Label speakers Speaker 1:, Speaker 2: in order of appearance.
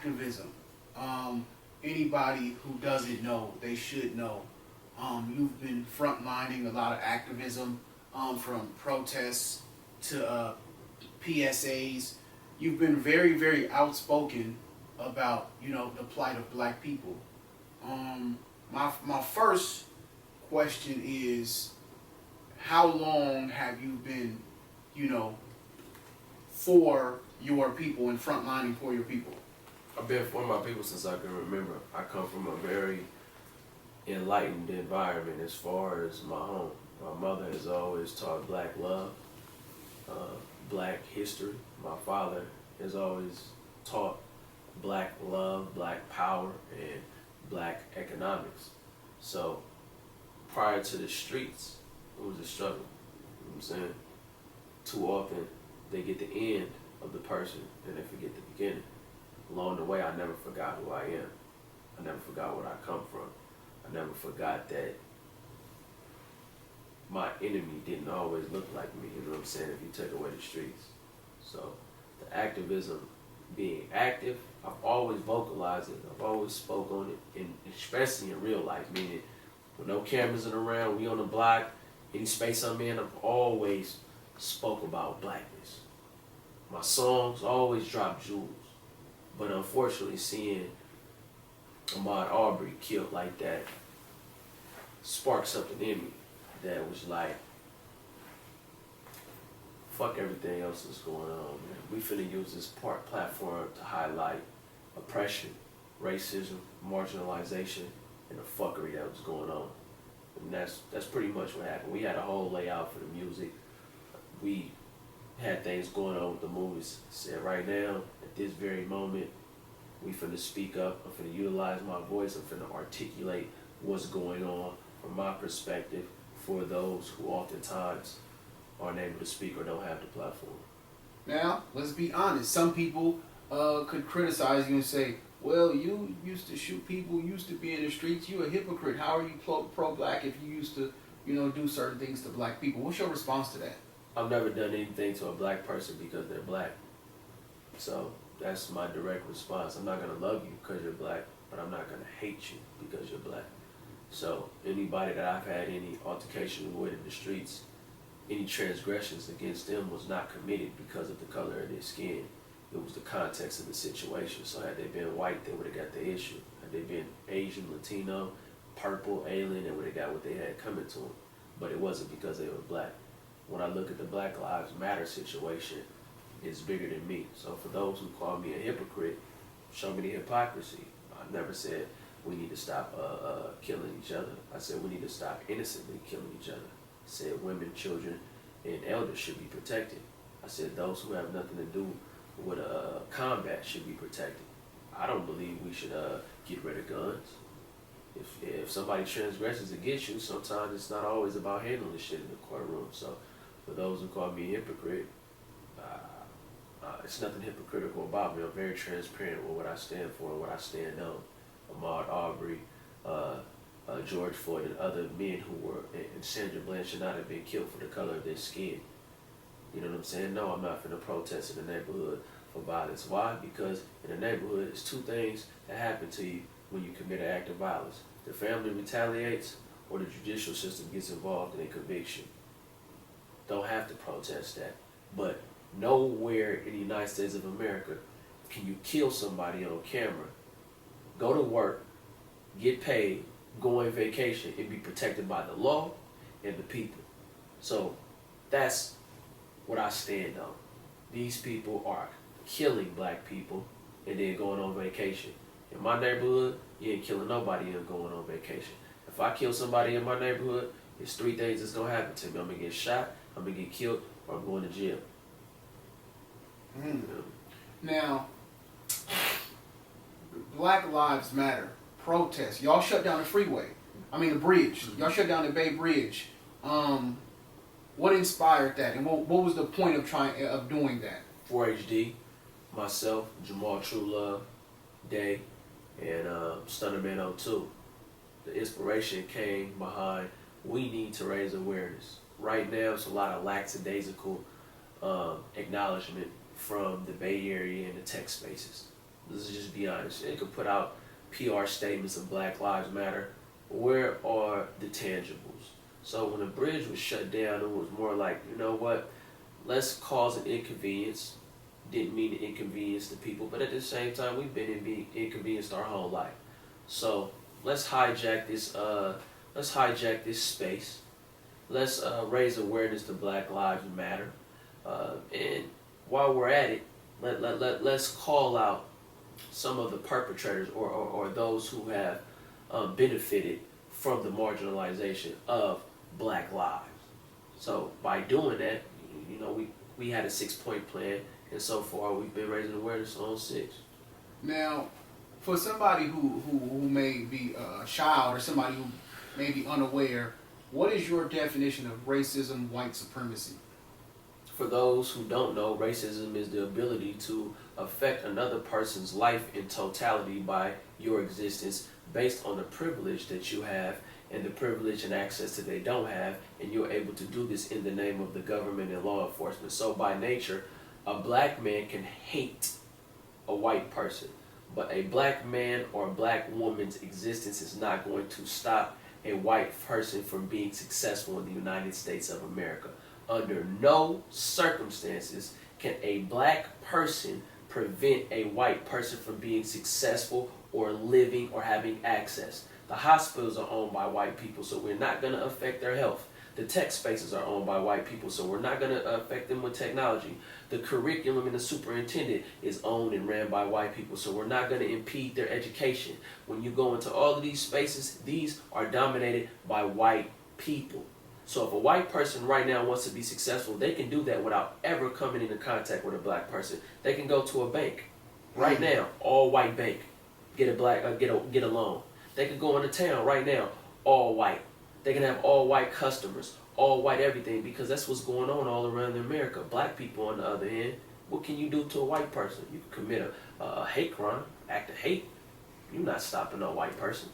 Speaker 1: Activism. Anybody who doesn't know, they should know. You've been frontlining a lot of activism, from protests to PSAs. You've been very, very outspoken about, the plight of black people. My first question is, how long have you been, you know, for your people and frontlining for your people?
Speaker 2: I've been for my people since I can remember. I come from a very enlightened environment as far as my home. My mother has always taught black love, uh, black history. My father has always taught black love, black power, and black economics. So prior to the streets, it was a struggle. You know what I'm saying? Too often they get the end of the person and they forget the beginning. Along the way, I never forgot who I am. I never forgot where I come from. I never forgot that my enemy didn't always look like me, you know what I'm saying, if you take away the streets. So the activism, being active, I've always vocalized it. I've always spoke on it, and especially in real life, meaning with no cameras around, we on the block, any space I'm in, I've always spoke about blackness. My songs always drop jewels. But unfortunately, seeing Ahmaud Arbery killed like that sparked something in me that was like, fuck everything else that's going on, man. We finna use this platform to highlight oppression, racism, marginalization, and the fuckery that was going on. And that's pretty much what happened. We had a whole layout for the music. We had things going on with the movies. Said right now, at this very moment, we finna speak up. I'm finna utilize my voice. I'm finna articulate what's going on from my perspective for those who oftentimes aren't able to speak or don't have the platform.
Speaker 1: Now, let's be honest. Some people could criticize you and say, well, you used to shoot people, you used to be in the streets, you a hypocrite. How are you pro-black if you used to, do certain things to black people? What's your response to that?
Speaker 2: I've never done anything to a black person because they're black. So that's my direct response. I'm not gonna love you because you're black, but I'm not gonna hate you because you're black. So anybody that I've had any altercation with in the streets, any transgressions against them was not committed because of the color of their skin. It was the context of the situation. So had they been white, they would have got the issue. Had they been Asian, Latino, purple, alien, they would have got what they had coming to them. But it wasn't because they were black. When I look at the Black Lives Matter situation, it's bigger than me. So for those who call me a hypocrite, show me the hypocrisy. I never said we need to stop killing each other. I said we need to stop innocently killing each other. I said women, children, and elders should be protected. I said those who have nothing to do with combat should be protected. I don't believe we should get rid of guns. If somebody transgresses against you, sometimes it's not always about handling shit in the courtroom. So for those who call me a hypocrite, it's nothing hypocritical about me. I'm very transparent with what I stand for and what I stand on. Ahmaud Arbery, George Floyd, and other men who were, and Sandra Bland should not have been killed for the color of their skin. You know what I'm saying? No, I'm not finna protest in the neighborhood for violence. Why? Because in the neighborhood, it's two things that happen to you when you commit an act of violence. The family retaliates, or the judicial system gets involved in a conviction. Don't have to protest that. But nowhere in the United States of America can you kill somebody on camera, go to work, get paid, go on vacation, and be protected by the law and the people. So that's what I stand on. These people are killing black people and then going on vacation. In my neighborhood, you ain't killing nobody and going on vacation. If I kill somebody in my neighborhood, it's three things that's gonna happen to me. I'm gonna get shot, I'm gonna get killed, or I'm going to jail.
Speaker 1: Mm. Now, Black Lives Matter protests. Y'all shut down the freeway. I mean the bridge. Y'all shut down the Bay Bridge. What inspired that, and what was the point of doing that?
Speaker 2: 4HD, myself, Jamal Truelove, Day, and Stunnerman 02. The inspiration came behind we need to raise awareness. Right now, it's a lot of lackadaisical acknowledgement from the Bay Area and the tech spaces. Let's just be honest. It could put out PR statements of Black Lives Matter. Where are the tangibles? So when the bridge was shut down, it was more like, you know what? Let's cause an inconvenience. Didn't mean to inconvenience the people, but at the same time, we've been being inconvenienced our whole life. So let's hijack this. Let's hijack this space. Let's raise awareness to Black Lives Matter. And while we're at it, let's call out some of the perpetrators or those who have benefited from the marginalization of Black lives. So by doing that, you know, we had a 6-point plan, and so far we've been raising awareness on 6.
Speaker 1: Now, for somebody who may be a child or somebody who may be unaware, what is your definition of racism, white supremacy?
Speaker 2: For those who don't know, racism is the ability to affect another person's life in totality by your existence based on the privilege that you have and the privilege and access that they don't have, and you're able to do this in the name of the government and law enforcement. So by nature, a black man can hate a white person, but a black man or a black woman's existence is not going to stop a white person from being successful in the United States of America. Under no circumstances can a black person prevent a white person from being successful or living or having access. The hospitals are owned by white people, so we're not going to affect their health. The tech spaces are owned by white people, so we're not going to affect them with technology. The curriculum and the superintendent is owned and ran by white people, so we're not going to impede their education. When you go into all of these spaces, these are dominated by white people. So if a white person right now wants to be successful, they can do that without ever coming into contact with a black person. They can go to a bank right now, all white bank, get a loan. They can go into town right now, all white. They can have all white customers, all white everything, because that's what's going on all around America. Black people, on the other hand, what can you do to a white person? You can commit a hate crime, act of hate. You're not stopping a white person.